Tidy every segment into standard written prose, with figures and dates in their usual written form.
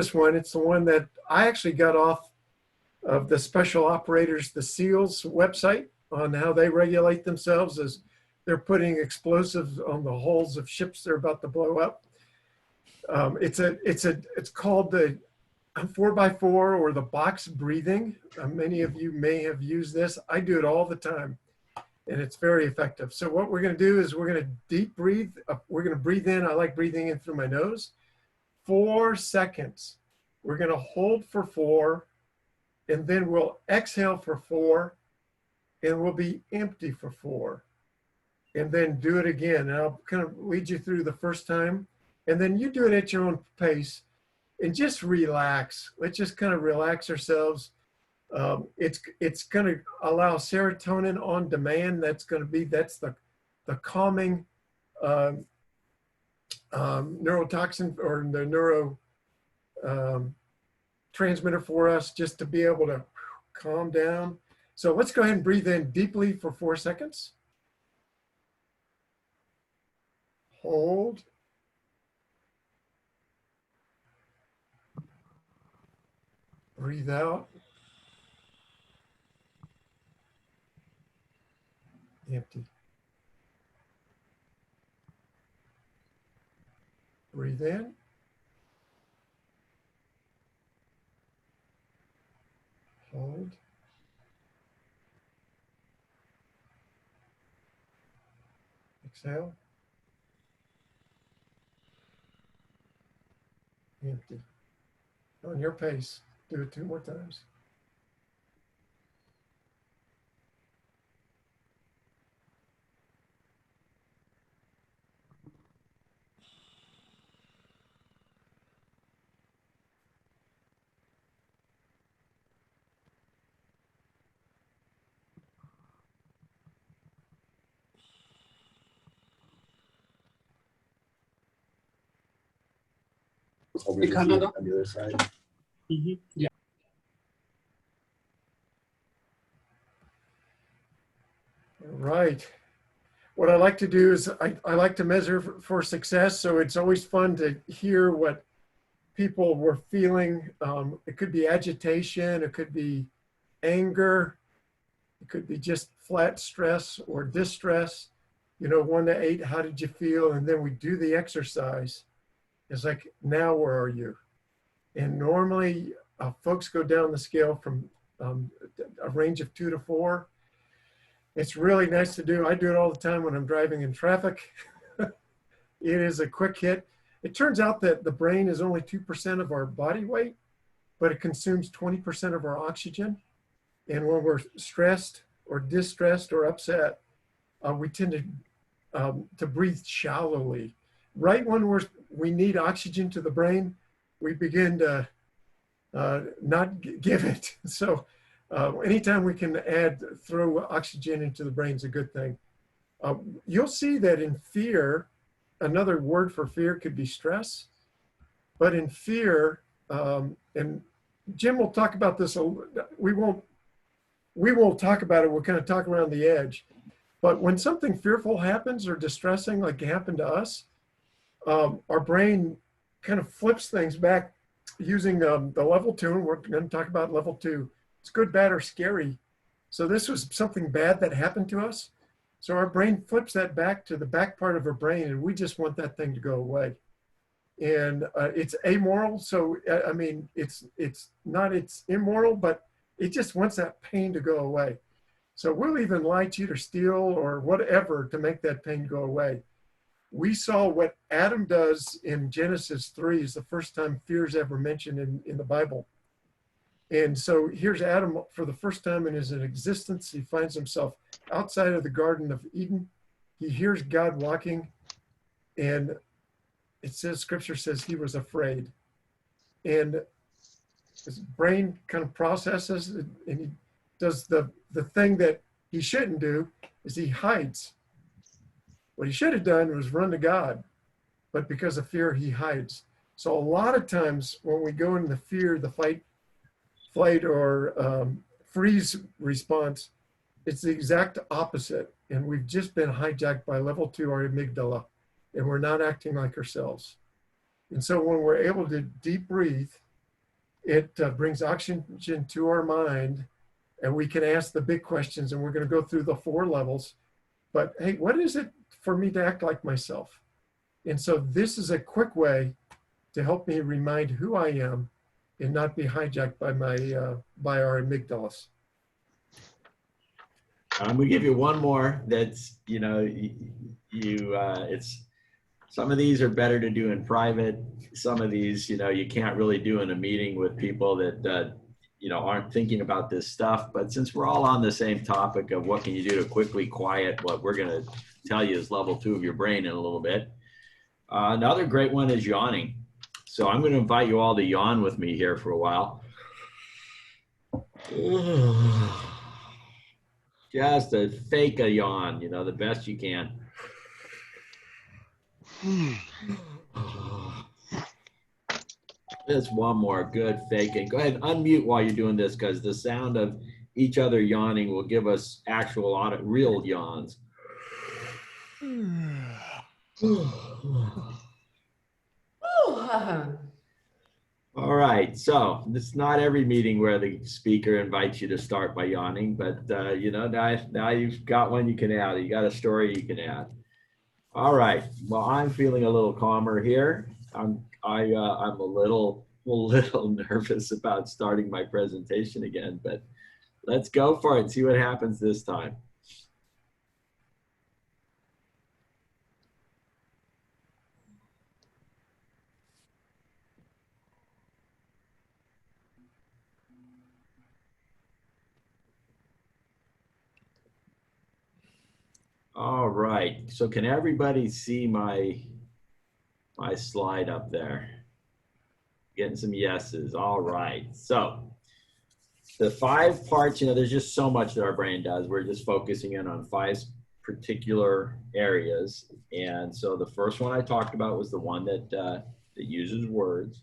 this one. It's the one that I actually got off of the Special Operators, the SEALs website, on how they regulate themselves as they're putting explosives on the hulls of ships they're about to blow up. It's called the 4x4 or the box breathing. Many of you may have used this. I do it all the time, and it's very effective. So what we're going to do is we're going to deep breathe. We're going to breathe in. I like breathing in through my nose. 4 seconds. We're going to hold for 4, and then we'll exhale for 4, and we'll be empty for 4. And then do it again. And I'll kind of lead you through the first time, and then you do it at your own pace, and just relax. Let's just kind of relax ourselves. It's going to allow serotonin on demand. That's the calming neurotoxin or the neuro transmitter for us, just to be able to calm down. So let's go ahead and breathe in deeply for 4 seconds. Hold. Breathe out. Empty. Breathe in. Hold. Exhale. Empty. On your pace. Do it 2 more times. On the other side. Mm-hmm. Yeah. All right. What I like to do is I like to measure for success. So it's always fun to hear what people were feeling. It could be agitation. It could be anger. It could be just flat stress or distress. 1 to 8, how did you feel? And then we do the exercise. It's like, now where are you? And normally folks go down the scale from a range of 2 to 4. It's really nice to do. I do it all the time when I'm driving in traffic. It is a quick hit. It turns out that the brain is only 2% of our body weight, but it consumes 20% of our oxygen. And when we're stressed or distressed or upset, we tend to breathe shallowly. Right when we need oxygen to the brain, we begin to not give it. So anytime we can throw oxygen into the brain is a good thing. You'll see that in fear, another word for fear could be stress. But in fear, and Jim will talk about this, we won't talk about it, we'll kind of talk around the edge. But when something fearful happens or distressing, like it happened to us, our brain kind of flips things back using the level 2, and we're going to talk about level 2. It's good, bad, or scary. So this was something bad that happened to us. So our brain flips that back to the back part of our brain, and we just want that thing to go away. And it's amoral. So, I mean, it's immoral, but it just wants that pain to go away. So we'll even lie, cheat, or steal or whatever to make that pain go away. We saw what Adam does in Genesis 3 is the first time fear is ever mentioned in the Bible. And so here's Adam for the first time in his existence. He finds himself outside of the Garden of Eden. He hears God walking, and it says, Scripture says he was afraid. And his brain kind of processes, and he does the thing that he shouldn't do, is he hides. What he should have done was run to God, but because of fear, he hides. So a lot of times when we go into fear, the fight, flight, or freeze response, it's the exact opposite. And we've just been hijacked by level 2, our amygdala, and we're not acting like ourselves. And so when we're able to deep breathe it brings oxygen to our mind, and we can ask the big questions, and we're going to go through the 4 levels. But hey, what is it for me to act like myself? And so this is a quick way to help me remind who I am and not be hijacked by by our amygdalas. I'm gonna give you one more that's, it's, some of these are better to do in private. Some of these, you can't really do in a meeting with people that, aren't thinking about this stuff. But since we're all on the same topic of what can you do to quickly quiet what we're gonna tell you is level 2 of your brain in a little bit. Another great one is yawning. So I'm gonna invite you all to yawn with me here for a while. Just a fake a yawn, the best you can. Just one more good faking. Go ahead and unmute while you're doing this, because the sound of each other yawning will give us actual real yawns. All right, so it's not every meeting where the speaker invites you to start by yawning, but now you've got one you can add. You got a story you can add. All right, well, I'm feeling a little calmer here. I'm a little nervous about starting my presentation again, but let's go for it and see what happens this time. All right, so can everybody see my slide up there? Getting some yeses. All right, so the 5 parts, there's just so much that our brain does. We're just focusing in on 5 particular areas. And so the first one I talked about was the one that uses words.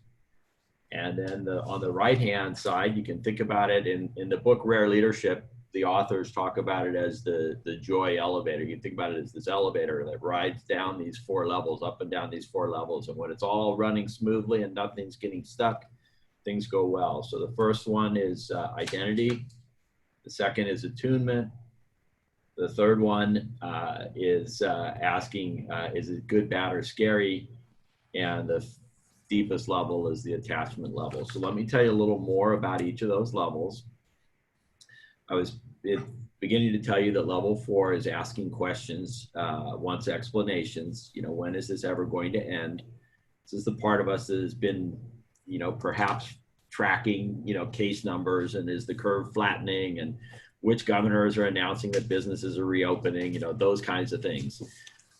And then on the right-hand side, you can think about it in the book Rare Leadership. The authors talk about it as the joy elevator. You think about it as this elevator that rides down these 4 levels, up and down these 4 levels. And when it's all running smoothly and nothing's getting stuck, things go well. So the first one is identity. The second is attunement. The third one is asking, is it good, bad, or scary? And the deepest level is the attachment level. So let me tell you a little more about each of those levels. I was beginning to tell you that level 4 is asking questions, wants explanations. When is this ever going to end? This is the part of us that has been, perhaps tracking, case numbers, and is the curve flattening, and which governors are announcing that businesses are reopening, those kinds of things.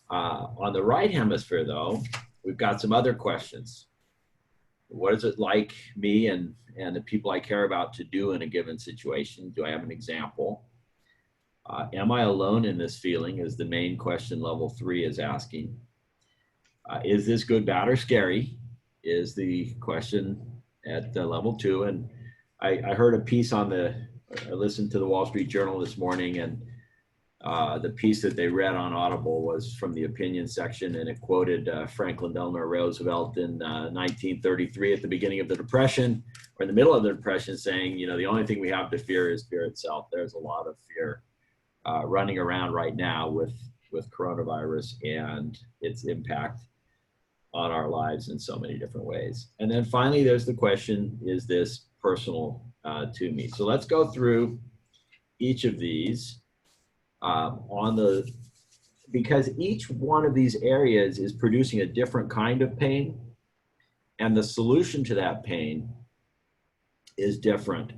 On the right hemisphere, though, we've got some other questions. What is it like me and the people I care about to do in a given situation? Do I have an example? Am I alone in this feeling is the main question level 3 is asking. Is this good, bad, or scary is the question at level 2. And I heard a piece I listened to the Wall Street Journal this morning, and the piece that they read on Audible was from the opinion section, and it quoted Franklin Delano Roosevelt in 1933 at the beginning of the Depression, or in the middle of the Depression, saying, the only thing we have to fear is fear itself. There's a lot of fear running around right now with coronavirus and its impact on our lives in so many different ways. And then finally, there's the question, is this personal to me? So let's go through each of these. Because each one of these areas is producing a different kind of pain, and the solution to that pain is different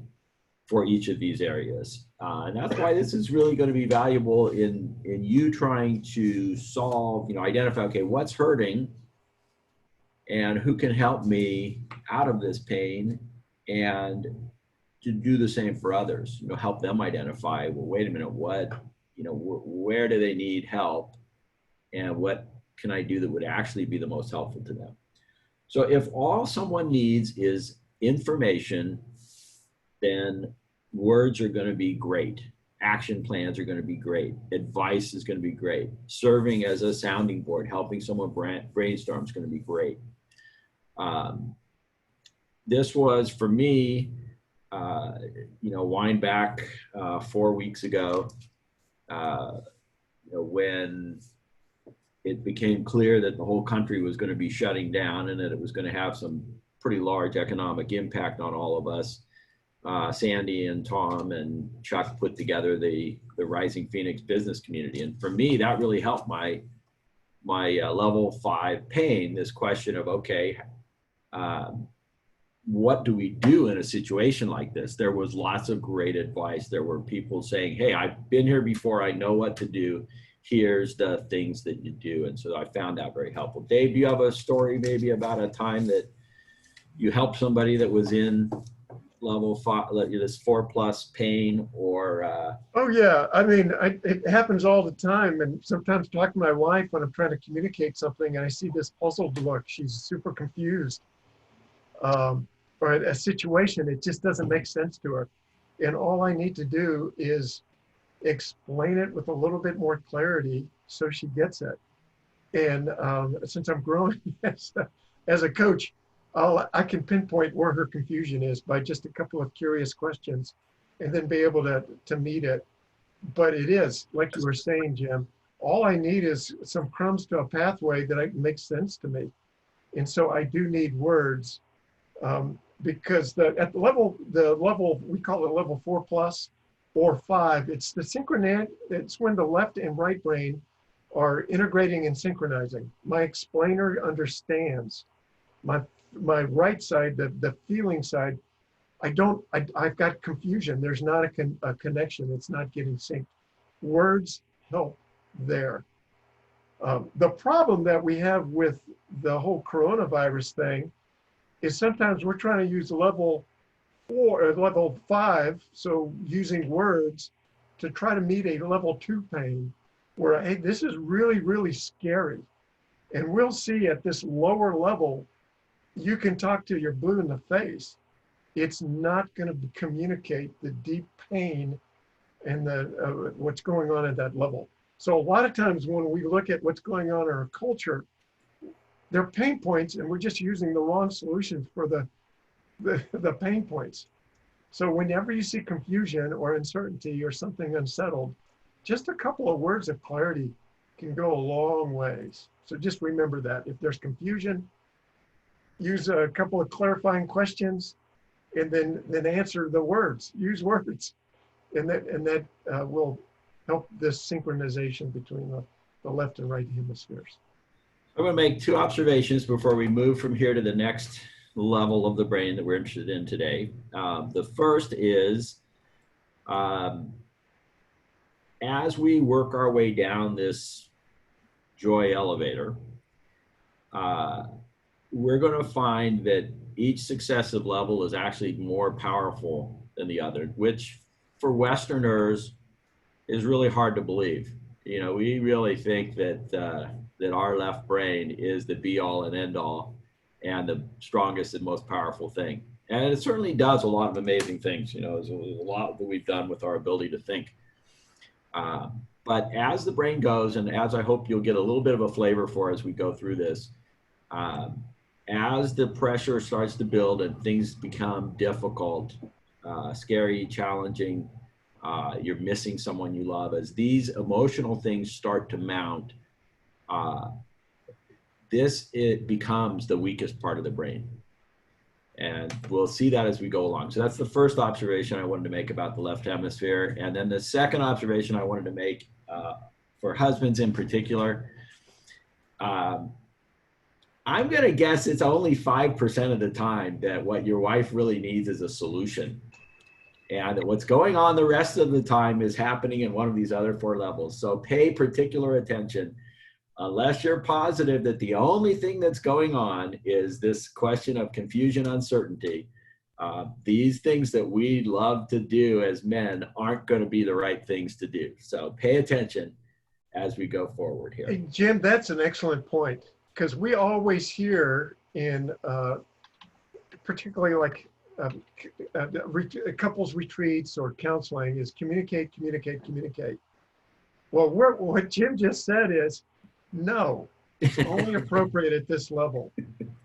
for each of these areas. And that's why this is really going to be valuable in you trying to solve, identify, okay, what's hurting and who can help me out of this pain, and to do the same for others, help them identify, well, wait a minute, where do they need help, and what can I do that would actually be the most helpful to them? So if all someone needs is information, then words are going to be great. Action plans are going to be great. Advice is going to be great. Serving as a sounding board, helping someone brainstorm is going to be great. this was for me, wind back 4 weeks ago, when it became clear that the whole country was going to be shutting down and that it was going to have some pretty large economic impact on all of us. Sandy and Tom and Chuck put together the Rising Phoenix business community. And for me, that really helped my level 5 pain, this question of, okay, what do we do in a situation like this? There was lots of great advice. There were people saying, hey, I've been here before. I know what to do. Here's the things that you do. And so I found that very helpful. Dave, do you have a story maybe about a time that you helped somebody that was in level 5, this 4+ pain, or? Oh yeah, I mean, it happens all the time. And sometimes talk to my wife when I'm trying to communicate something and I see this puzzled look. She's super confused. Or a situation, it just doesn't make sense to her. And all I need to do is explain it with a little bit more clarity so she gets it. And since I'm growing as a coach, I can pinpoint where her confusion is by just a couple of curious questions and then be able to meet it. But it is, like you were saying, Jim, all I need is some crumbs to a pathway that makes sense to me. And so I do need words. Because at the level we call it level 4+ or 5, it's the it's when the left and right brain are integrating and synchronizing. My explainer understands. My right side, the feeling side, I've got confusion. There's not a connection. It's not getting synced. Words help there. The problem that we have with the whole coronavirus thing is sometimes we're trying to use level 4 or level 5, so using words to try to meet a level 2 pain where, hey, this is really, really scary. And we'll see at this lower level, you can talk till you're blue in the face. It's not going to communicate the deep pain and what's going on at that level. So a lot of times when we look at what's going on in our culture, they're pain points, and we're just using the wrong solutions for the pain points. So whenever you see confusion or uncertainty or something unsettled, just a couple of words of clarity can go a long ways. So just remember that. If there's confusion, use a couple of clarifying questions, and then answer the words. Use words, and that will help this synchronization between the left and right hemispheres. I'm going to make 2 observations before we move from here to the next level of the brain that we're interested in today. The first is, as we work our way down this joy elevator, we're going to find that each successive level is actually more powerful than the other, which for Westerners is really hard to believe. We really think that our left brain is the be all and end all and the strongest and most powerful thing. And it certainly does a lot of amazing things. There's a lot that we've done with our ability to think. But as the brain goes, and as I hope you'll get a little bit of a flavor for as we go through this, as the pressure starts to build and things become difficult, scary, challenging, you're missing someone you love, as these emotional things start to mount, it becomes the weakest part of the brain. And we'll see that as we go along. So that's the first observation I wanted to make about the left hemisphere. And then the second observation I wanted to make for husbands in particular, I'm going to guess it's only 5% of the time that what your wife really needs is a solution. And that what's going on the rest of the time is happening in one of these other 4 levels. So pay particular attention. Unless you're positive that the only thing that's going on is this question of confusion, uncertainty, these things that we love to do as men aren't going to be the right things to do. So pay attention as we go forward here. Hey, Jim, that's an excellent point, because we always hear in particularly like couples retreats or counseling is communicate, communicate, communicate. Well, what Jim just said is, no, it's only appropriate at this level.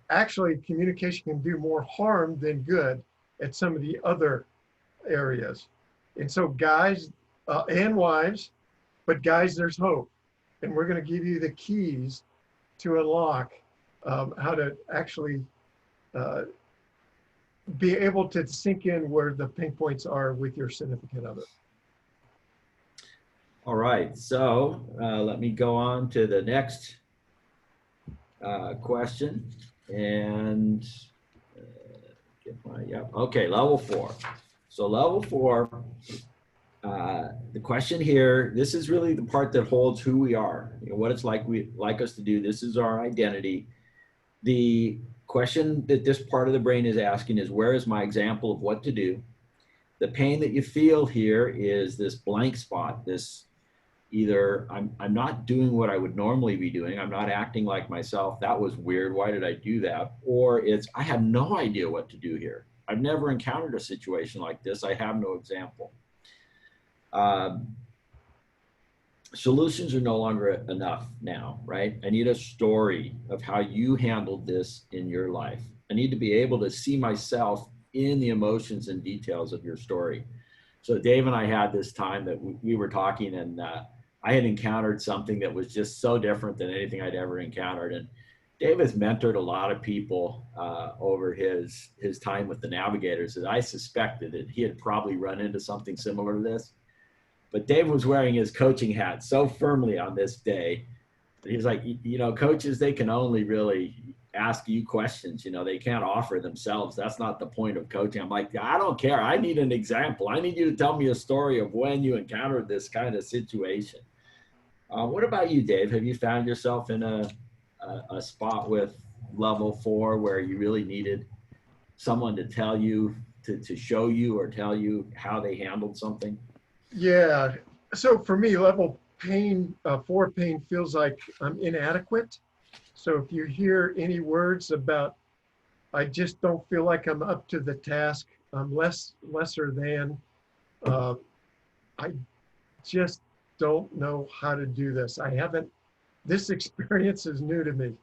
actually communication can do more harm than good at some of the other areas. And so guys and wives, but guys, there's hope. And we're going to give you the keys to unlock how to actually be able to sink in where the pain points are with your significant other. All right, so let me go on to the next question. And get my, yep, okay, level 4. So level 4, the question here, this is really the part that holds who we are, you know, what it's like we like us to do. This is our identity. The question that this part of the brain is asking is, where is my example of what to do? The pain that you feel here is this blank spot, this either I'm not doing what I would normally be doing, I'm not acting like myself, that was weird, why did I do that? Or it's, I have no idea what to do here. I've never encountered a situation like this, I have no example. Solutions are no longer enough now, right? I need a story of how you handled this in your life. I need to be able to see myself in the emotions and details of your story. So Dave and I had this time that we were talking, and I had encountered something that was just so different than anything I'd ever encountered. And Dave has mentored a lot of people over his time with the Navigators, and I suspected that he had probably run into something similar to this. But Dave was wearing his coaching hat so firmly on this day that he was like, you know, coaches, they can only really ask you questions. You know, they can't offer themselves. That's not the point of coaching. I'm like, I don't care. I need an example. I need you to tell me a story of when you encountered this kind of situation. What about you, Dave? Have you found yourself in a spot with level 4 where you really needed someone to tell you, to show you or tell you how they handled something? Yeah. So for me, level pain, 4 pain feels like I'm inadequate. So if you hear any words about, I just don't feel like I'm up to the task, I'm lesser than, I just don't know how to do this. This experience is new to me.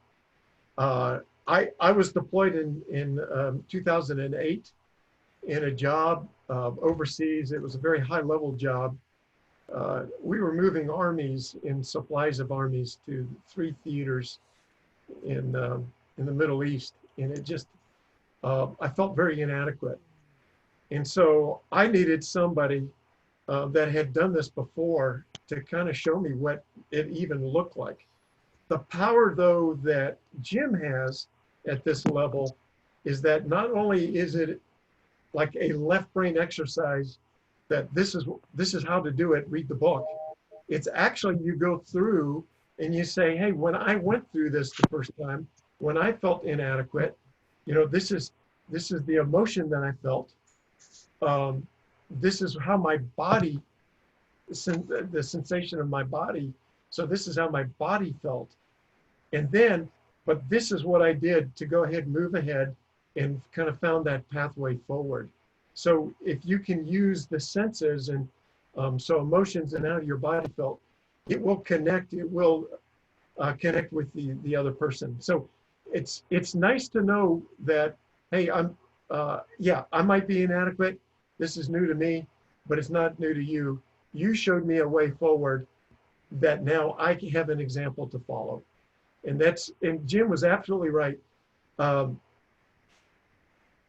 I was deployed in 2008 in a job overseas. It was a very high level job. We were moving armies and supplies of armies to 3 theaters in the Middle East. And it just, I felt very inadequate. And so I needed somebody that had done this before to kind of show me what it even looked like. The power, though, that Jim has at this level is that not only is it like a left brain exercise that this is how to do it, read the book. It's actually, you go through and you say, hey, when I went through this the first time, when I felt inadequate, you know, this is the emotion that I felt. This is how my body, the sensation of my body. So this is how my body felt. And then, but this is what I did to go ahead, move ahead, and kind of found that pathway forward. So if you can use the senses and so emotions and how your body felt, it will connect. It will connect with the other person. So it's nice to know that, hey, I might be inadequate. This is new to me, but it's not new to you. You showed me a way forward that now I have an example to follow. And Jim was absolutely right.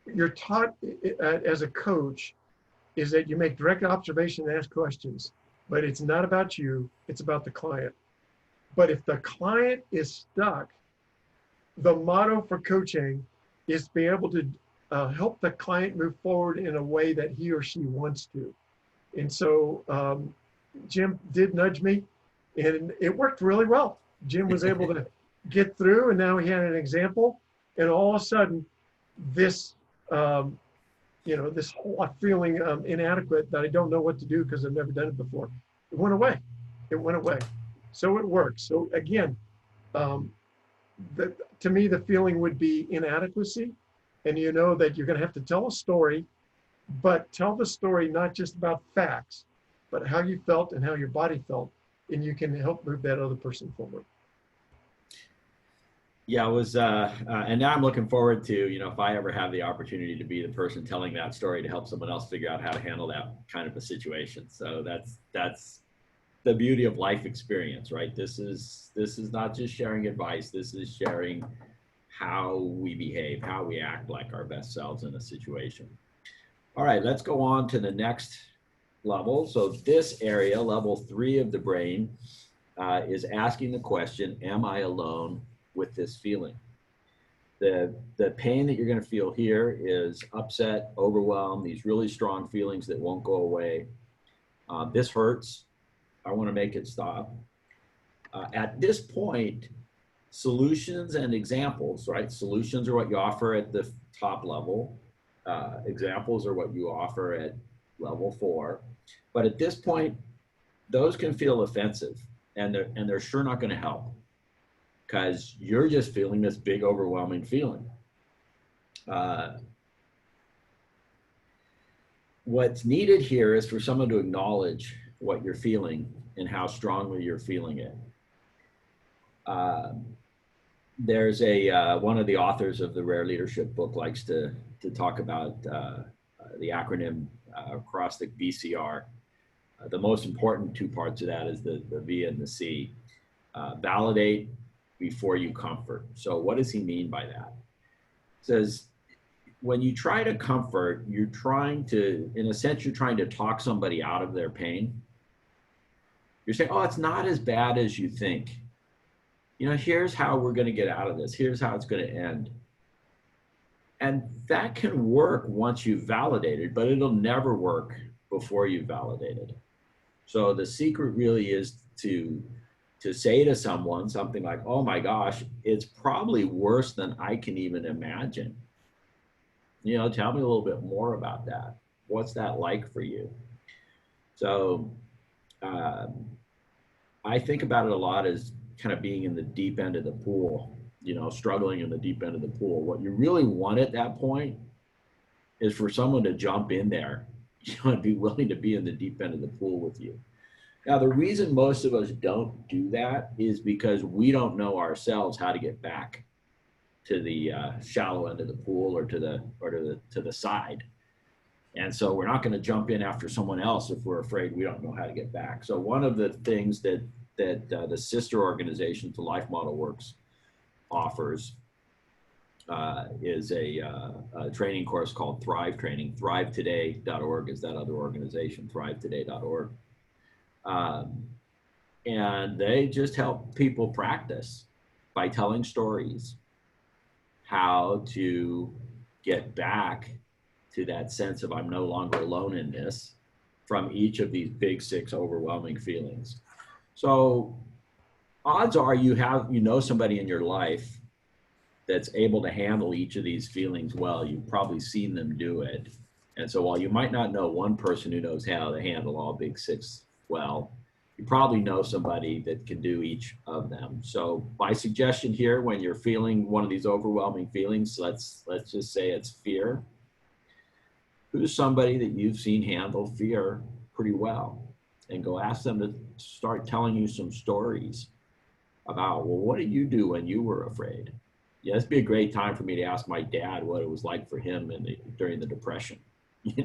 You're taught as a coach is that you make direct observation and ask questions, but it's not about you, it's about the client. But if the client is stuck, the motto for coaching is to be able to help the client move forward in a way that he or she wants to. And so Jim did nudge me, and it worked really well. Jim was able to get through, and now he had an example, and all of a sudden, this this whole feeling inadequate that I don't know what to do because I've never done it before, it went away. It went away. So it works. So again, to me, the feeling would be inadequacy, and you know that you're going to have to tell a story, but tell the story not just about facts, but how you felt and how your body felt, and you can help move that other person forward. Yeah, it was, and now I'm looking forward to, if I ever have the opportunity to be the person telling that story to help someone else figure out how to handle that kind of a situation. So that's the beauty of life experience, right? This is not just sharing advice. This is sharing how we behave, how we act like our best selves in a situation. All right, let's go on to the next level. So this area, level 3 of the brain, is asking the question, am I alone with this feeling? The pain that you're going to feel here is upset, overwhelm, these really strong feelings that won't go away. This hurts. I want to make it stop. At this point, solutions and examples, right? Solutions are what you offer at the top level. Examples are what you offer at level 4. But at this point, those can feel offensive, and they're sure not going to help, because you're just feeling this big, overwhelming feeling. What's needed here is for someone to acknowledge what you're feeling and how strongly you're feeling it. There's one of the authors of the Rare Leadership book likes to talk about the acronym acrostic VCR. The most important 2 parts of that is the V and the C. Validate before you comfort. So what does he mean by that? He says, when you try to comfort, you're trying to, in a sense, you're trying to talk somebody out of their pain. You're saying, oh, it's not as bad as you think. Here's how we're going to get out of this. Here's how it's going to end. And that can work once you've validated, but it'll never work before you've validated. So the secret really is to say to someone something like, oh my gosh, it's probably worse than I can even imagine. Tell me a little bit more about that. What's that like for you? So I think about it a lot as kind of being in the deep end of the pool, struggling in the deep end of the pool. What you really want at that point is for someone to jump in there, and be willing to be in the deep end of the pool with you. Now, the reason most of us don't do that is because we don't know ourselves how to get back to the shallow end of the pool or to the side. And so we're not going to jump in after someone else if we're afraid we don't know how to get back. So one of the things that the sister organization to Life Model Works offers is a training course called Thrive Training. ThriveToday.org is that other organization, ThriveToday.org. And they just help people practice by telling stories how to get back to that sense of I'm no longer alone in this from each of these big 6 overwhelming feelings. So odds are you know somebody in your life that's able to handle each of these feelings well. You've probably seen them do it. And so while you might not know one person who knows how to handle all big 6 well, you probably know somebody that can do each of them. So my suggestion here, when you're feeling one of these overwhelming feelings, let's just say it's fear. Who's somebody that you've seen handle fear pretty well? And go ask them to start telling you some stories about, well, what did you do when you were afraid? Yeah, this would be a great time for me to ask my dad what it was like for him during the Depression.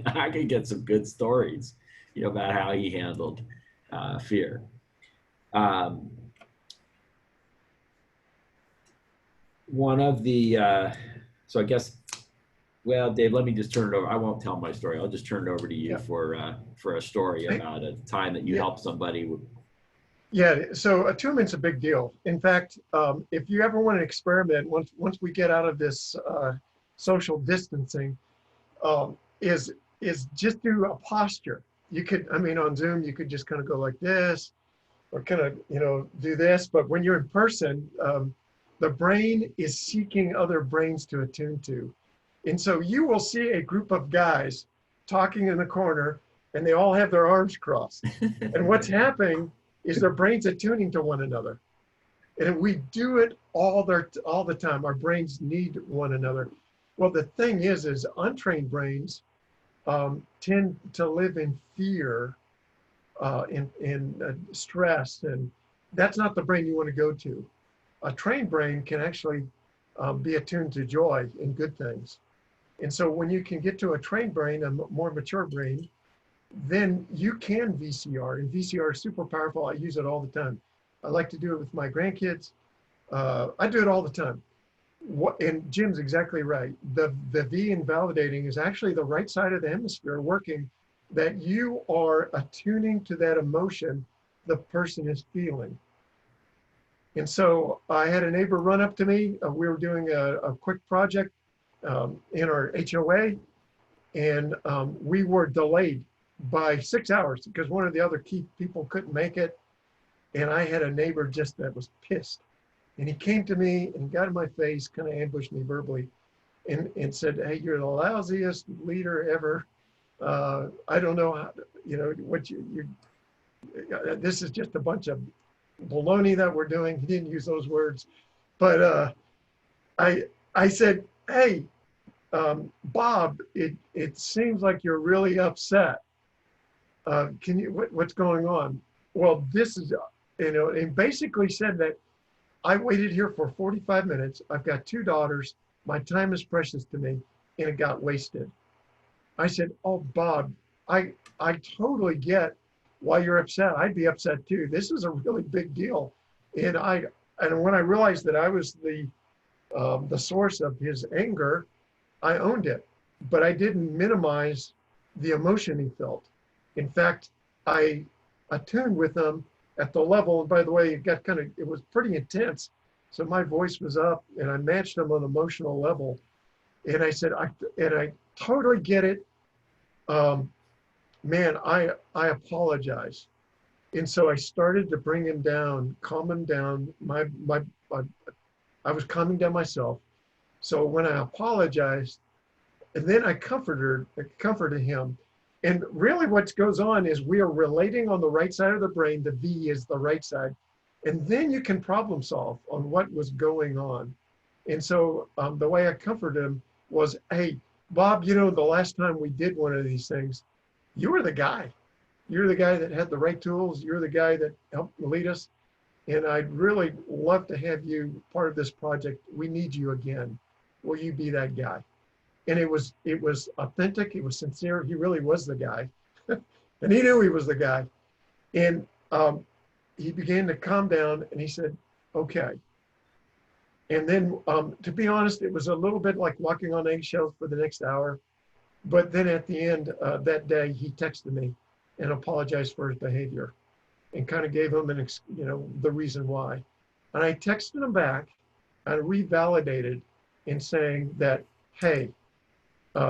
I could get some good stories, about how he handled fear. One of the, so I guess, well, Dave, let me just turn it over. I won't tell my story. I'll just turn it over to you for a story about a time that you helped somebody with. Yeah, so attunement's a big deal. In fact, if you ever want to experiment, once we get out of this social distancing, is just do a posture. You could, on Zoom, you could just kind of go like this, or kind of, do this. But when you're in person, the brain is seeking other brains to attune to. And so you will see a group of guys talking in the corner, and they all have their arms crossed. And what's happening is their brains attuning to one another. And we do it all the time. Our brains need one another. Well, the thing is untrained brains tend to live in fear, in stress, and that's not the brain you want to go to. a trained brain can actually be attuned to joy and good things. And so when you can get to a trained brain, a more mature brain, then you can VCR. And VCR is super powerful. I use it all the time. I like to do it with my grandkids. I do it all the time. And Jim's exactly right. The V in validating is actually the right side of the hemisphere working, that you are attuning to that emotion the person is feeling. And so I had a neighbor run up to me. We were doing a quick project in our HOA, and we were delayed by 6 hours because one of the other key people couldn't make it. And I had a neighbor just that was pissed. And he came to me and got in my face, kind of ambushed me verbally, and said, "Hey, you're the lousiest leader ever. I don't know how, what this is just a bunch of baloney that we're doing." He didn't use those words, but I said, "Hey, Bob, it seems like you're really upset. What's going on?" Well, this is, and basically said that I waited here for 45 minutes. I've got 2 daughters. My time is precious to me, and it got wasted. I said, "Oh, Bob, I totally get why you're upset. I'd be upset too. This is a really big deal." And when I realized that I was the source of his anger, I owned it, but I didn't minimize the emotion he felt. In fact, I attuned with him at the level, and by the way, it was pretty intense. So my voice was up and I matched him on an emotional level. And I said, I totally get it. Man, I apologize. And so I started to bring him down, calm him down. I was calming down myself. So when I apologized, and then I comforted him. And really what goes on is we are relating on the right side of the brain. The V is the right side. And then you can problem solve on what was going on. And so the way I comforted him was, "Hey, Bob, the last time we did one of these things, you were the guy. You're the guy that had the right tools. You're the guy that helped lead us. And I'd really love to have you part of this project. We need you again. Will you be that guy?" And it was authentic. It was sincere. He really was the guy. And he knew he was the guy. And he began to calm down and he said, "Okay." And then, to be honest, it was a little bit like walking on eggshells for the next hour. But then at the end that day, he texted me and apologized for his behavior and kind of gave him the reason why. And I texted him back and revalidated in saying that, "Hey,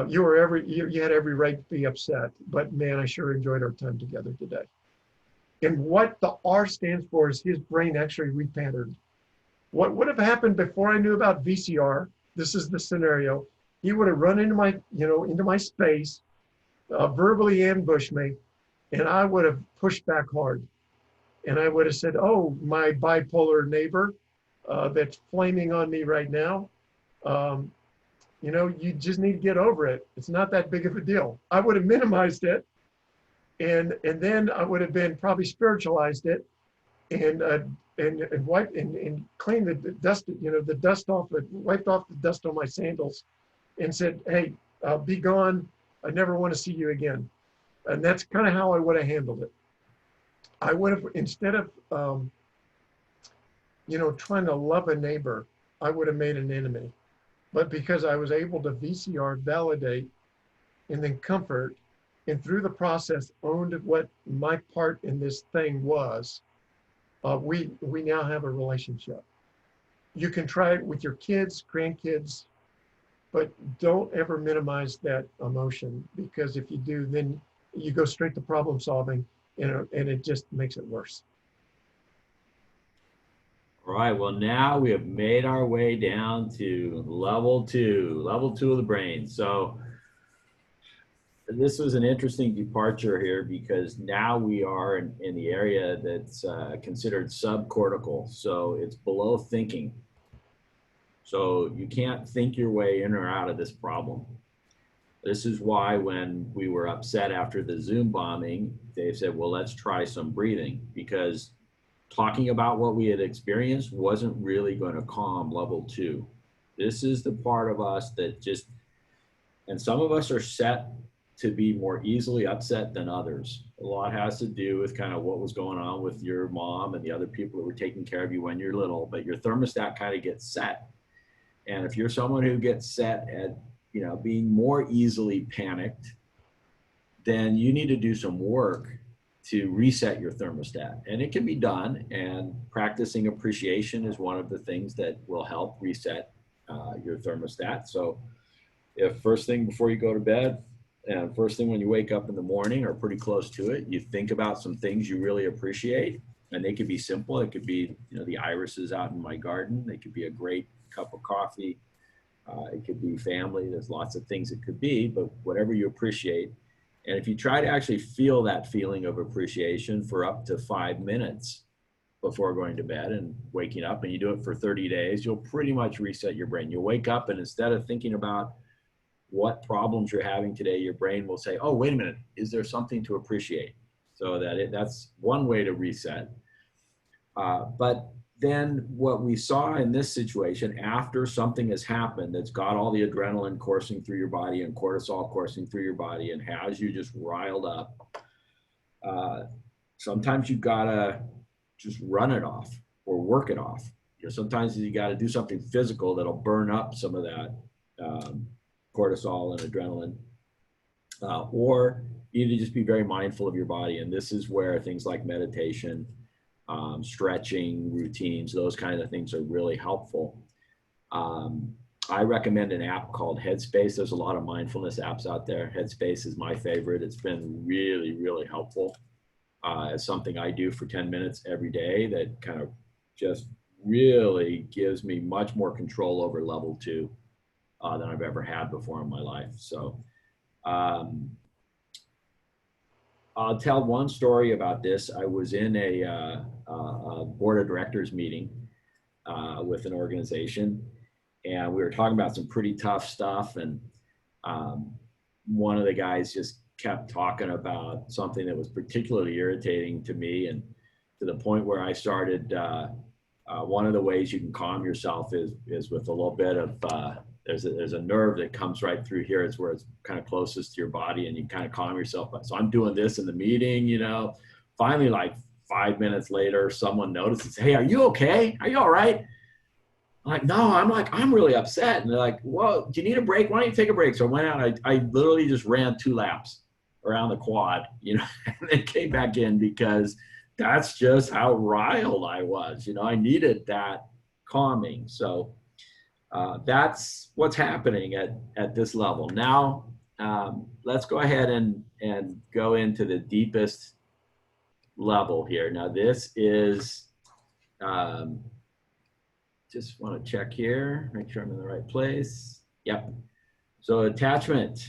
you had every right to be upset, but man, I sure enjoyed our time together today." And what the R stands for is his brain actually repatterned. What would have happened before I knew about VCR? This is the scenario. He would have run into my space, verbally ambushed me, and I would have pushed back hard. And I would have said, "Oh, my bipolar neighbor that's flaming on me right now, you just need to get over it. It's not that big of a deal." I would have minimized it, and then I would have been probably spiritualized it, and wiped and cleaned the dust, the dust off, wiped off the dust on my sandals, and said, "Hey, be gone. I never want to see you again." And that's kind of how I would have handled it. I would have, instead of trying to love a neighbor, I would have made an enemy. But because I was able to VCR, validate, and then comfort, and through the process owned what my part in this thing was, we now have a relationship. You can try it with your kids, grandkids, but don't ever minimize that emotion, because if you do, then you go straight to problem solving, and it just makes it worse. All right, well, now we have made our way down to level two of the brain. So this was an interesting departure here because now we are in the area that's considered subcortical. So it's below thinking. So you can't think your way in or out of this problem. This is why when we were upset after the Zoom bombing, Dave said, "Well, let's try some breathing," because talking about what we had experienced wasn't really going to calm level 2. This is the part of us that just, and some of us are set to be more easily upset than others. A lot has to do with kind of what was going on with your mom and the other people that were taking care of you when you're little, but your thermostat kind of gets set. And if you're someone who gets set at, you know, being more easily panicked, then you need to do some work to reset your thermostat. And it can be done, and practicing appreciation is one of the things that will help reset your thermostat. So if first thing before you go to bed and first thing when you wake up in the morning or pretty close to it, you think about some things you really appreciate, and they could be simple. It could be, you know, the irises out in my garden. They could be a great cup of coffee. It could be family. There's lots of things it could be, but whatever you appreciate. And if you try to actually feel that feeling of appreciation for up to 5 minutes before going to bed and waking up, and you do it for 30 days, you'll pretty much reset your brain. You'll wake up, and instead of thinking about what problems you're having today, your brain will say, oh, wait a minute, is there something to appreciate? So that's one way to reset. But then what we saw in this situation, after something has happened that's got all the adrenaline coursing through your body and cortisol coursing through your body and has you just riled up, sometimes you gotta just run it off or work it off. You know, sometimes you gotta do something physical that'll burn up some of that cortisol and adrenaline, or you need to just be very mindful of your body. And this is where things like meditation, stretching routines, those kind of things are really helpful. I recommend an app called Headspace. There's a lot of mindfulness apps out there. Headspace is my favorite. It's been really, really helpful. It's something I do for 10 minutes every day that kind of just really gives me much more control over level 2 than I've ever had before in my life. So I'll tell one story about this. I was in a board of directors meeting with an organization, and we were talking about some pretty tough stuff. And one of the guys just kept talking about something that was particularly irritating to me, and to the point where I started, one of the ways you can calm yourself is with a little bit of, there's a nerve that comes right through here. It's where it's kind of closest to your body, and you kind of calm yourself. So I'm doing this in the meeting, you know. Finally, like 5 minutes later, someone notices, hey, are you okay? Are you all right? I'm like, no, I'm really upset. And they're like, well, do you need a break? Why don't you take a break? So I went out, I literally just ran 2 laps around the quad, you know, and then came back in, because that's just how riled I was. You know, I needed that calming. So that's what's happening at this level. Now, let's go ahead and go into the deepest level here. Now, this is, just want to check here, make sure I'm in the right place. Yep. So attachment.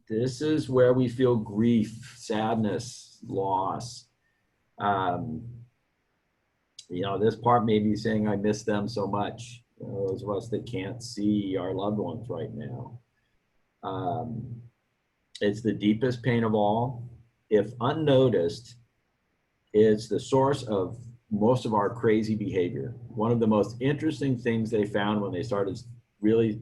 This is where we feel grief, sadness, loss. You know, this part may be saying, I miss them so much. You know, those of us that can't see our loved ones right now. It's the deepest pain of all. If unnoticed, it's the source of most of our crazy behavior. One of the most interesting things they found when they started really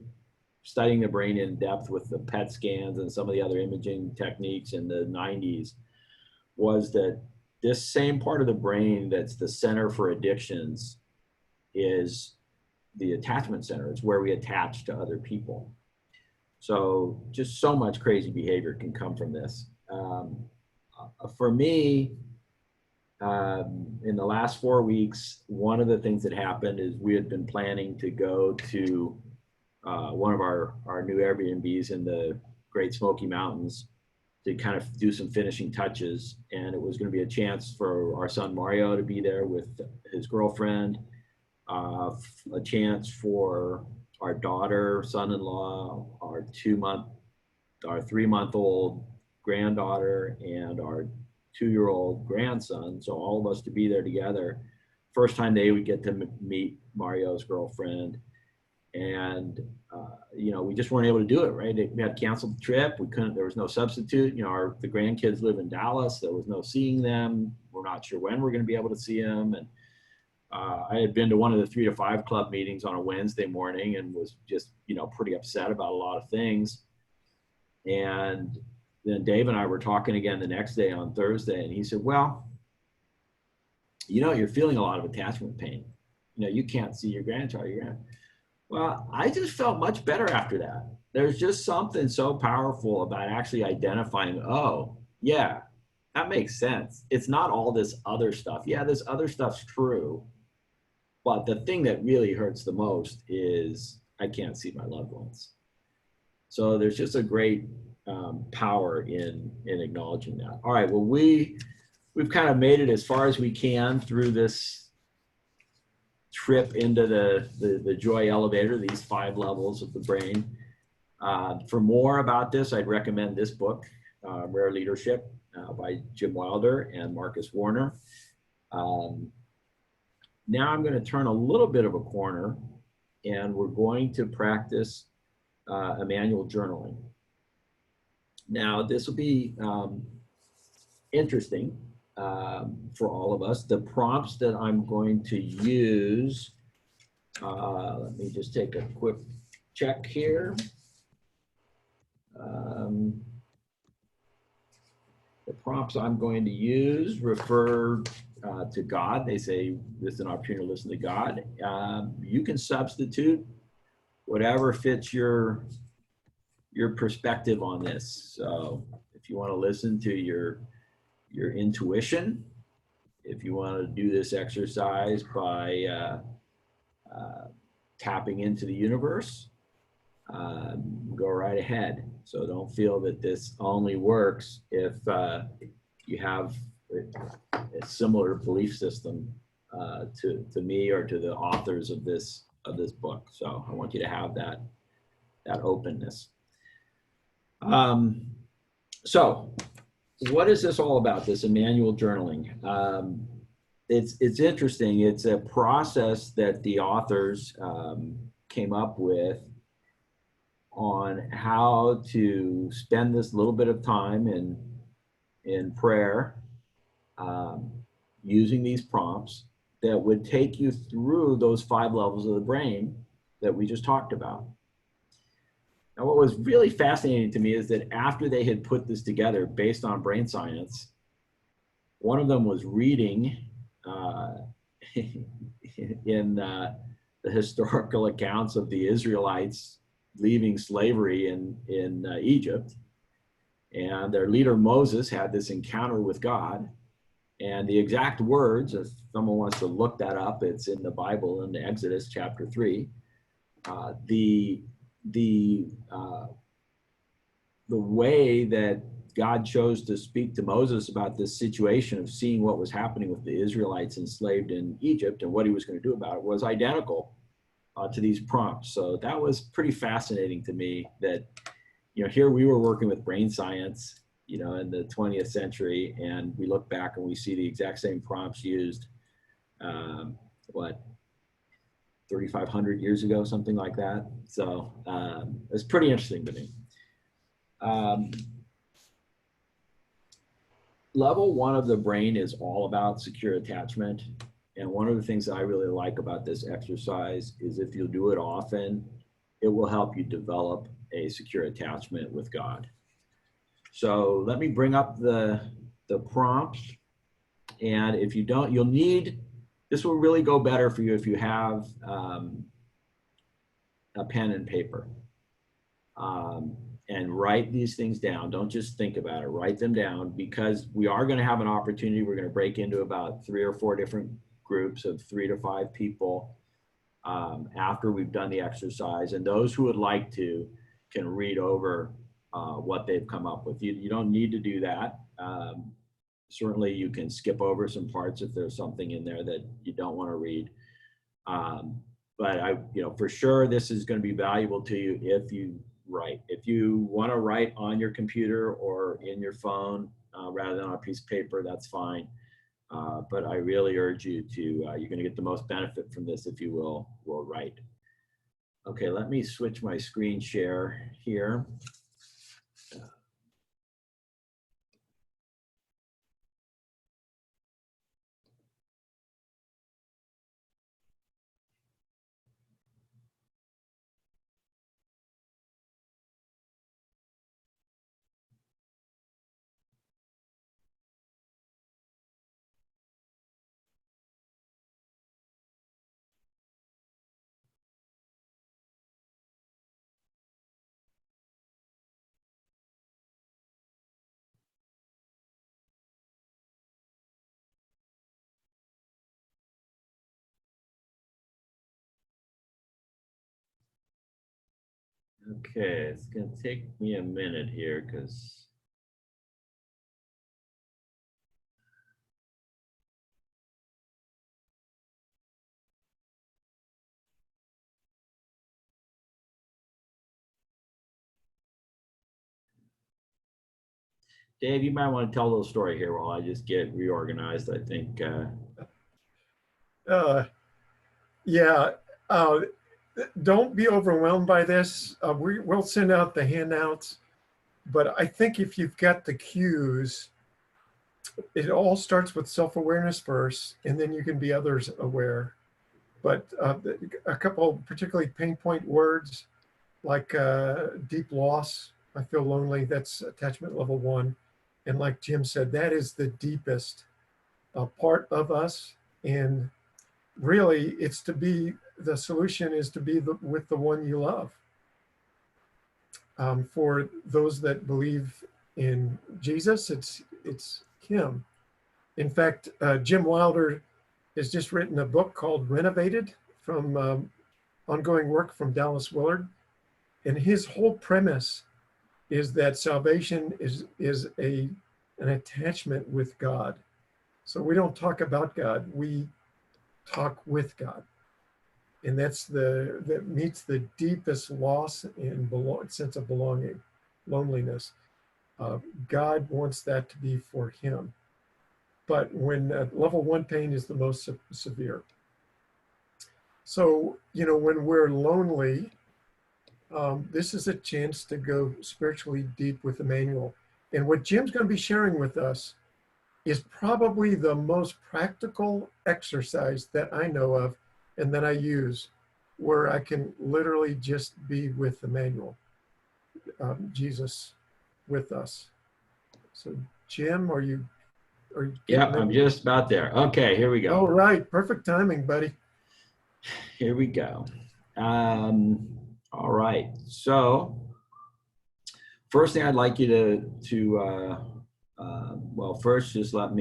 studying the brain in depth with the PET scans and some of the other imaging techniques in the 90s was that this same part of the brain that's the center for addictions is the attachment center. It's where we attach to other people. So just so much crazy behavior can come from this. For me, in the last 4 weeks, one of the things that happened is we had been planning to go to one of our new Airbnbs in the Great Smoky Mountains to kind of do some finishing touches. And it was going to be a chance for our son Mario to be there with his girlfriend, a chance for our daughter, son-in-law, our 3-month-old granddaughter, and our 2-year-old grandson. So all of us to be there together. First time they would get to meet Mario's girlfriend. And you know, we just weren't able to do it, right? We had canceled the trip. We couldn't, there was no substitute. You know, the grandkids live in Dallas. There was no seeing them. We're not sure when we're going to be able to see them. And I had been to one of the 3 to 5 club meetings on a Wednesday morning and was just, you know, pretty upset about a lot of things. And then Dave and I were talking again the next day on Thursday, and he said, well, you know, you're feeling a lot of attachment pain. You know, you can't see your grandchild. Well, I just felt much better after that. There's just something so powerful about actually identifying, oh, yeah, that makes sense. It's not all this other stuff. Yeah, this other stuff's true. But the thing that really hurts the most is I can't see my loved ones. So there's just a great power in acknowledging that. All right, well, we've kind of made it as far as we can through this trip into the joy elevator, these 5 levels of the brain. For more about this, I'd recommend this book, Rare Leadership by Jim Wilder and Marcus Warner. Now I'm going to turn a little bit of a corner, and we're going to practice manual journaling. Now, this will be interesting for all of us. The prompts that I'm going to use, let me just take a quick check here. The prompts I'm going to use refer to God. They say this is an opportunity to listen to God. You can substitute whatever fits your perspective on this. So if you want to listen to your intuition, if you want to do this exercise by tapping into the universe, go right ahead. So don't feel that this only works if you have a similar belief system to me or to the authors of this book. So I want you to have that openness. So what is this all about, this manual journaling? It's interesting. It's a process that the authors came up with on how to spend this little bit of time in prayer, using these prompts that would take you through those 5 levels of the brain that we just talked about. Now, what was really fascinating to me is that after they had put this together based on brain science, one of them was reading in the historical accounts of the Israelites leaving slavery in Egypt. And their leader Moses had this encounter with God. And the exact words, if someone wants to look that up, it's in the Bible in Exodus chapter 3. The way that God chose to speak to Moses about this situation of seeing what was happening with the Israelites enslaved in Egypt and what he was going to do about it was identical to these prompts. So that was pretty fascinating to me that, you know, here we were working with brain science, you know, in the 20th century, and we look back and we see the exact same prompts used, 3,500 years ago, something like that. So it's pretty interesting to me. Level 1 of the brain is all about secure attachment. And one of the things that I really like about this exercise is if you'll do it often, it will help you develop a secure attachment with God. So let me bring up the prompts. And if you don't, you'll need, this will really go better for you if you have a pen and paper. And write these things down. Don't just think about it, write them down, because we are going to have an opportunity. We're going to break into about 3 or 4 different groups of 3 to 5 people after we've done the exercise. And those who would like to can read over what they've come up with. You don't need to do that. Certainly you can skip over some parts if there's something in there that you don't want to read. But for sure, this is going to be valuable to you if you write. If you want to write on your computer or in your phone rather than on a piece of paper, that's fine. But I really urge you to, you're going to get the most benefit from this if you will write. Okay, let me switch my screen share here. Okay, it's gonna take me a minute here because Dave, you might want to tell a little story here while I just get reorganized. I think Uh, yeah, uh, don't be overwhelmed by this. We'll send out the handouts, but I think if you've got the cues, it all starts with self-awareness first, and then you can be others aware. But a couple particularly pain point words like deep loss, I feel lonely, that's attachment level 1. And like Jim said, that is the deepest part of us. And really, it's to be, the solution is to be with the one you love. For those that believe in Jesus, it's him. In fact, Jim Wilder has just written a book called Renovated from ongoing work from Dallas Willard. And his whole premise is that salvation is an attachment with God. So we don't talk about God, we talk with God. And that meets the deepest loss and sense of belonging, loneliness. God wants that to be for him. But when level 1 pain is the most severe. So, when we're lonely, this is a chance to go spiritually deep with Emmanuel. And what Jim's going to be sharing with us is probably the most practical exercise that I know of and that I use, where I can literally just be with Emmanuel, Jesus with us. So Jim, are you yeah, getting I'm ready? just about there. Okay, here we All go. right, perfect timing, buddy. Here we go. All right. So first thing I'd like you well, first just I'd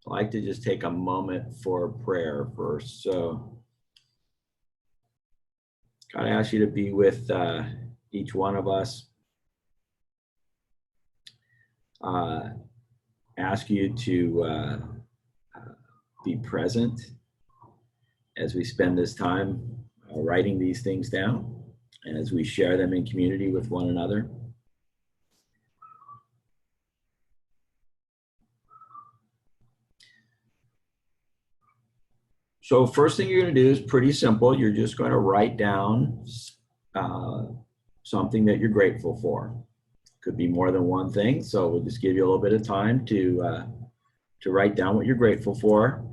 like to just take a moment for prayer first. So God, I ask you to be with each one of us. Ask you to be present as we spend this time writing these things down, and as we share them in community with one another. So first thing you're going to do is pretty simple. You're just going to write down something that you're grateful for. Could be more than one thing, so we'll just give you a little bit of time to write down what you're grateful for.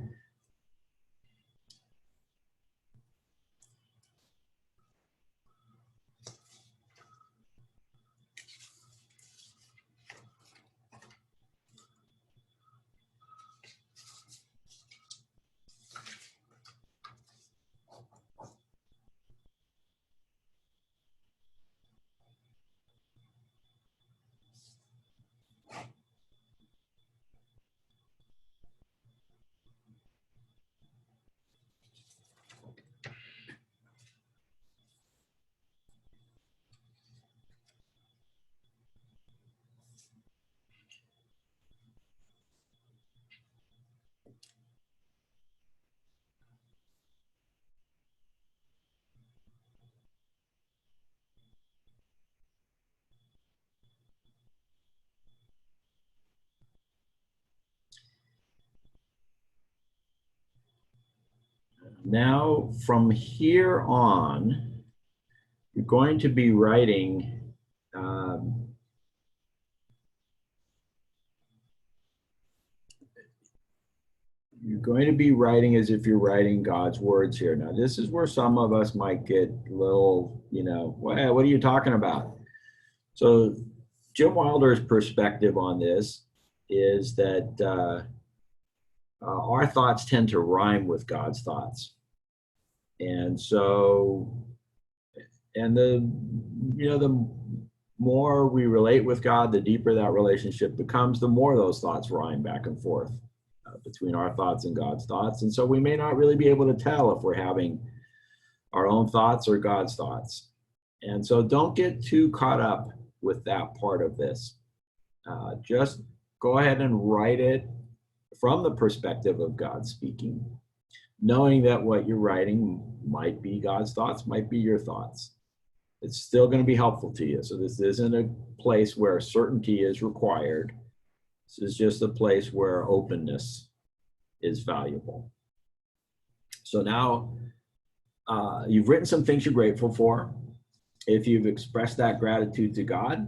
Now, from here on, you're going to be writing you're going to be writing as if you're writing God's words here. Now, this is where some of us might get a little, what are you talking about? So Jim Wilder's perspective on this is that our thoughts tend to rhyme with God's thoughts. And so, and the more we relate with God, the deeper that relationship becomes, the more those thoughts rhyme back and forth between our thoughts and God's thoughts. And so we may not really be able to tell if we're having our own thoughts or God's thoughts. And so don't get too caught up with that part of this. Just go ahead and write it from the perspective of God speaking, knowing that what you're writing might be God's thoughts, might be your thoughts. It's still going to be helpful to you. So this isn't a place where certainty is required. This is just a place where openness is valuable. So now you've written some things you're grateful for. If you've expressed that gratitude to God,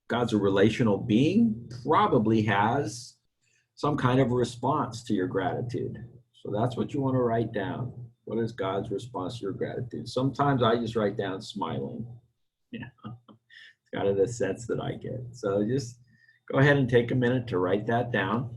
God's a relational being, probably has some kind of response to your gratitude. So that's what you want to write down. What is God's response to your gratitude? Sometimes I just write down smiling. It's kind of the sense that I get. So just go ahead and take a minute to write that down.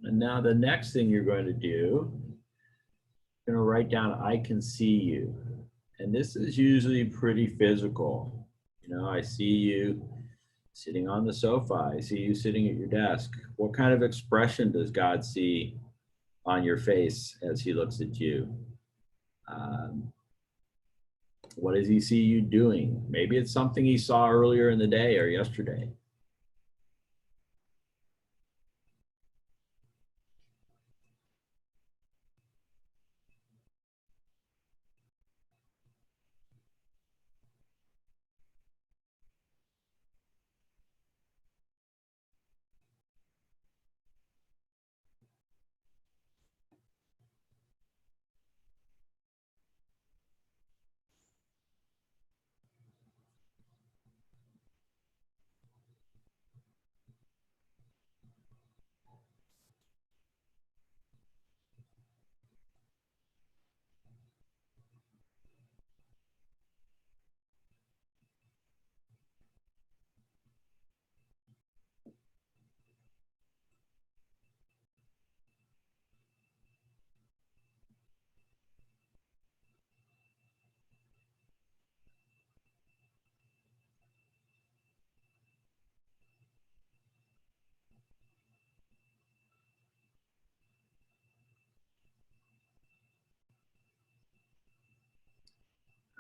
And now the next thing you're going to do, you're going to write down, I can see you. And this is usually pretty physical. I see you sitting on the sofa. I see you sitting at your desk. What kind of expression does God see on your face as he looks at you? What does he see you doing? Maybe it's something he saw earlier in the day or yesterday.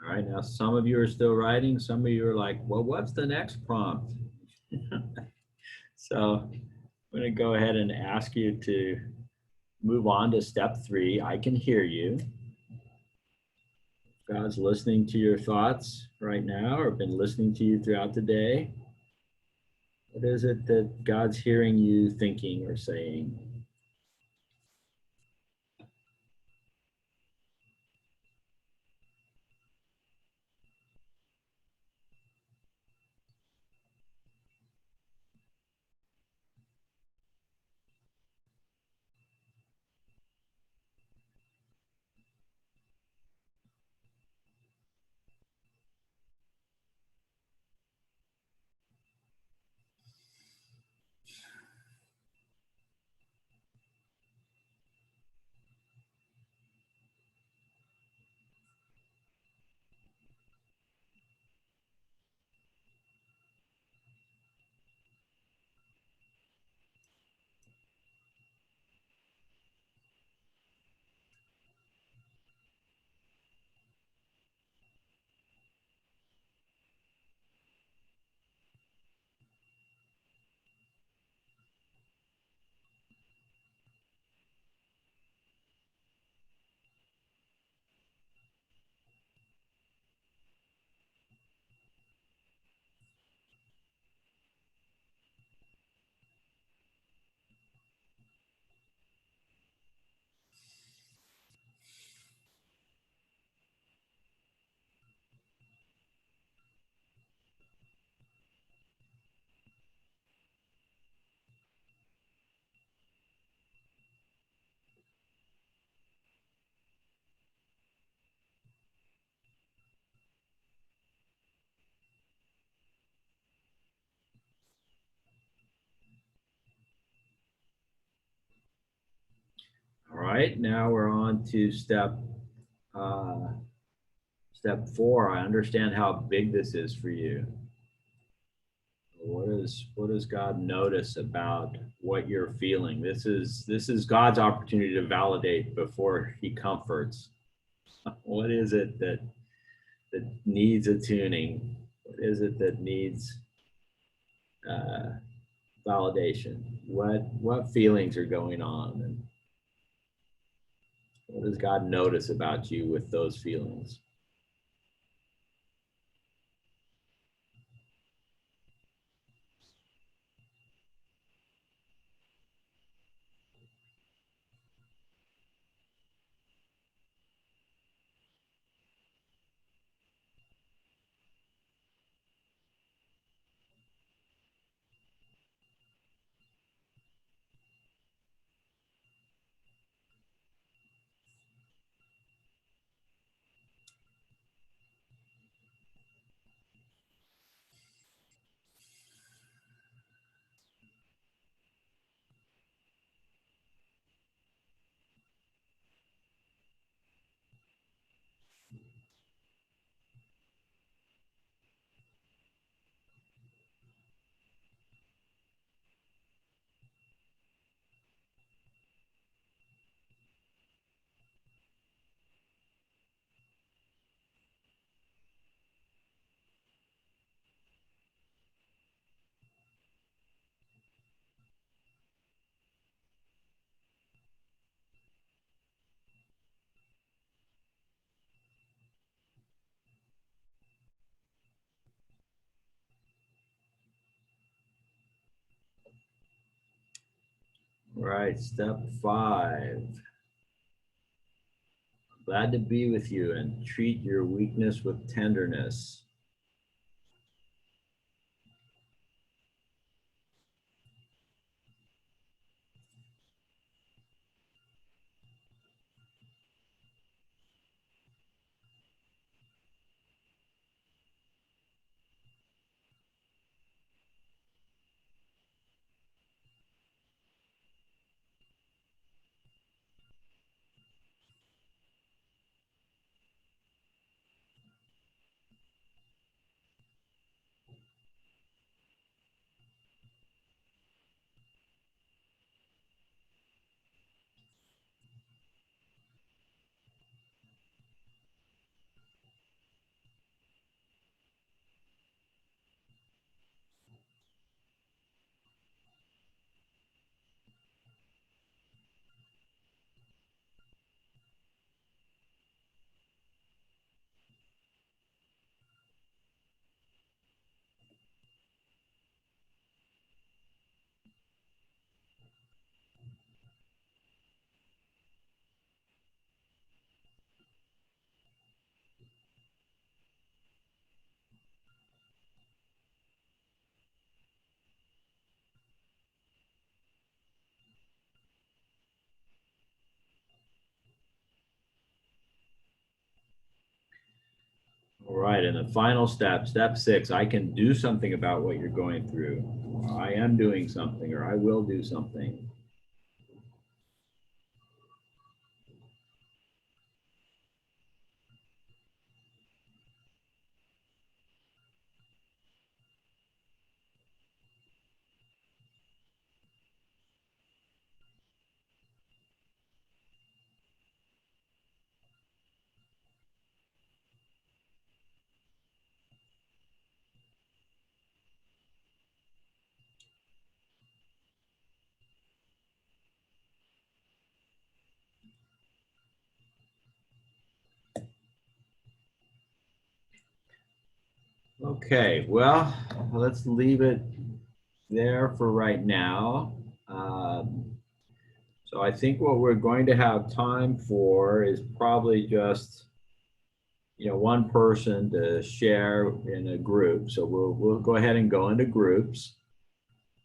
All right, now some of you are still writing. Some of you are like, well, what's the next prompt? So I'm going to go ahead and ask you to move on to step 3. I can hear you. God's listening to your thoughts right now, or been listening to you throughout the day. What is it that God's hearing you thinking or saying? right, now we're on to step 4. I understand how big this is for you. What does God notice about what you're feeling? This is God's opportunity to validate before he comforts. What is it that needs attuning? What is it that needs validation? What feelings are going on, and what does God notice about you with those feelings? All right, step 5. Glad to be with you and treat your weakness with tenderness. All right, and the final step, step 6, I can do something about what you're going through. I am doing something, or I will do something. Okay, well, let's leave it there for right now. So I think what we're going to have time for is probably just, one person to share in a group. So we'll go ahead and go into groups.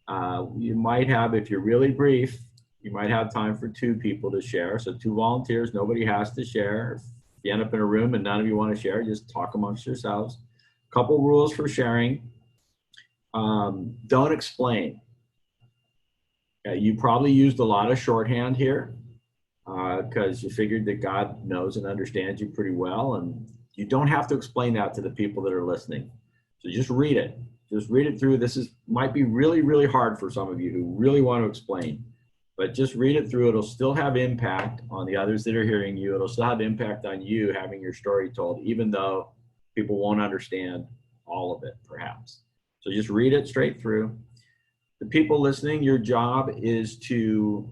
You might have, if you're really brief, you might have time for 2 people to share. So 2 volunteers, nobody has to share. If you end up in a room and none of you want to share, just talk amongst yourselves. Couple rules for sharing. Don't explain. You probably used a lot of shorthand here. because you figured that God knows and understands you pretty well, and you don't have to explain that to the people that are listening. So just read it. Just read it through. Might be really, really hard for some of you who really want to explain, but just read it through. It'll still have impact on the others that are hearing you. It'll still have impact on you having your story told, even though people won't understand all of it, perhaps. So just read it straight through. The people listening, your job is to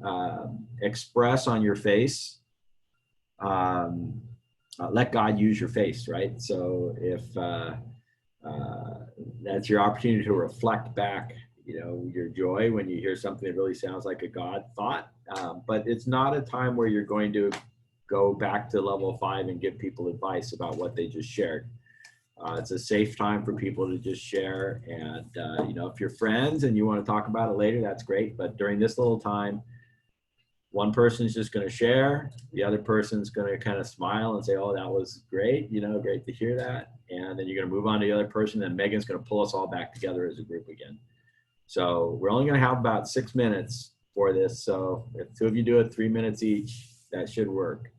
express on your face. Let God use your face, right? So if that's your opportunity to reflect back, your joy when you hear something that really sounds like a God thought. But it's not a time where you're going to go back to level 5 and give people advice about what they just shared. It's a safe time for people to just share. And, if you're friends and you want to talk about it later, that's great. But during this little time, one person's just going to share. The other person's going to kind of smile and say, oh, that was great. Great to hear that. And then you're going to move on to the other person. And Megan's going to pull us all back together as a group again. So we're only going to have about 6 minutes for this. So if 2 of you do it 3 minutes each, that should work.